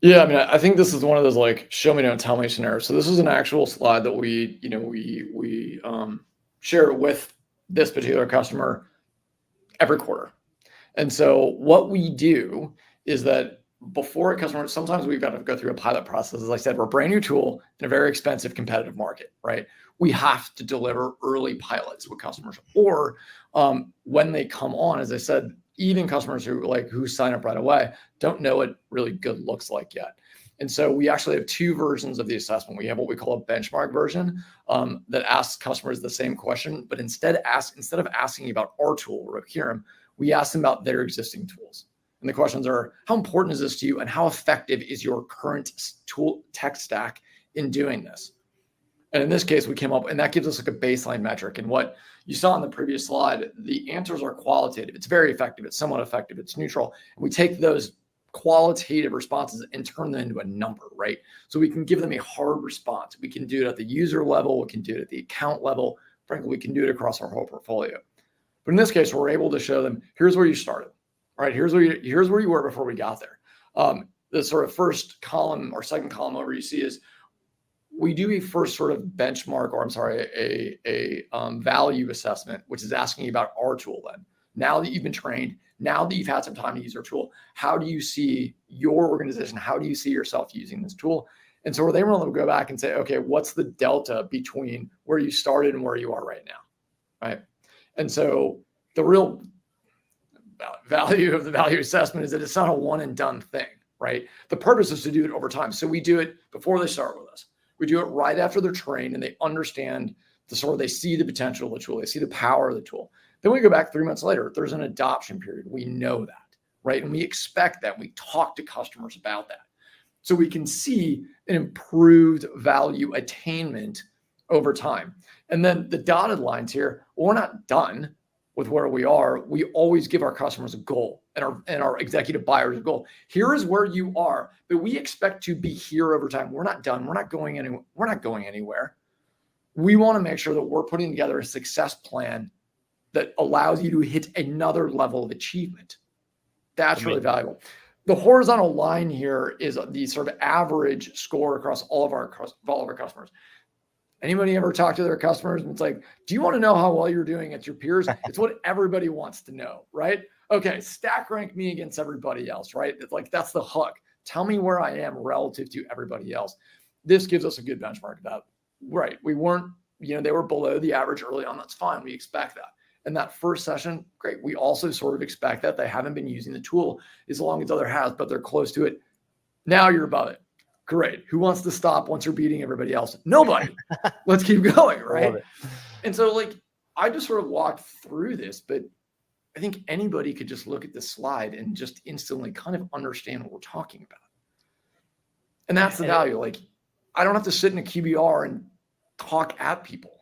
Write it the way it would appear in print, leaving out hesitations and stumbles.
Yeah, I mean, I think this is one of those like show me, don't tell me scenarios. So this is an actual slide that we share with this particular customer every quarter. And so what we do is that before a customer, sometimes we've got to go through a pilot process. As I said, we're a brand new tool in a very expensive competitive market, right? We have to deliver early pilots with customers, or when they come on, as I said, even customers who sign up right away don't know what really good looks like yet. And so we actually have two versions of the assessment. We have what we call a benchmark version that asks customers the same question, but instead of asking about our tool, Rohirrim, we ask them about their existing tools. And the questions are, how important is this to you? And how effective is your current tool tech stack in doing this? And in this case, we came up, and that gives us like a baseline metric. And what you saw on the previous slide, the answers are qualitative. It's very effective. It's somewhat effective. It's neutral. And we take those qualitative responses and turn them into a number, right? So we can give them a hard response. We can do it at the user level. We can do it at the account level. Frankly, we can do it across our whole portfolio. But in this case, we're able to show them, here's where you started, right? Here's where you were before we got there. The sort of first column or second column over you see is we do a first sort of benchmark, or I'm sorry, a value assessment, which is asking about our tool then. Now that you've been trained, now that you've had some time to use our tool, how do you see your organization? How do you see yourself using this tool? And so they will go back and say, okay, what's the delta between where you started and where you are right now, right? And so the real value of the value assessment is that it's not a one and done thing, right? The purpose is to do it over time. So we do it before they start with us. We do it right after they're trained and they understand they see the potential of the tool. They see the power of the tool. Then we go back 3 months later. There's an adoption period. We know that, right? And we expect that. We talk to customers about that. So we can see an improved value attainment over time. And then the dotted lines here, we're not done with where we are. We always give our customers a goal and our executive buyers a goal. Here is where you are, but we expect to be here over time. We're not done. We're not going anywhere. We want to make sure that we're putting together a success plan that allows you to hit another level of achievement. That's really valuable. The horizontal line here is the sort of average score across all of our customers. Anybody ever talk to their customers and it's like, do you want to know how well you're doing at your peers? It's what everybody wants to know, right? Okay, stack rank me against everybody else, right? It's like, that's the hook. Tell me where I am relative to everybody else. This gives us a good benchmark of that. Right, we weren't, they were below the average early on. That's fine. We expect that. And that first session, great. We also sort of expect that they haven't been using the tool as long as other has, but they're close to it. Now you're above it. Great. Who wants to stop once you're beating everybody else? Nobody. Let's keep going, right? And so I just sort of walked through this, but I think anybody could just look at this slide and just instantly kind of understand what we're talking about. And that's the value. I don't have to sit in a QBR and talk at people.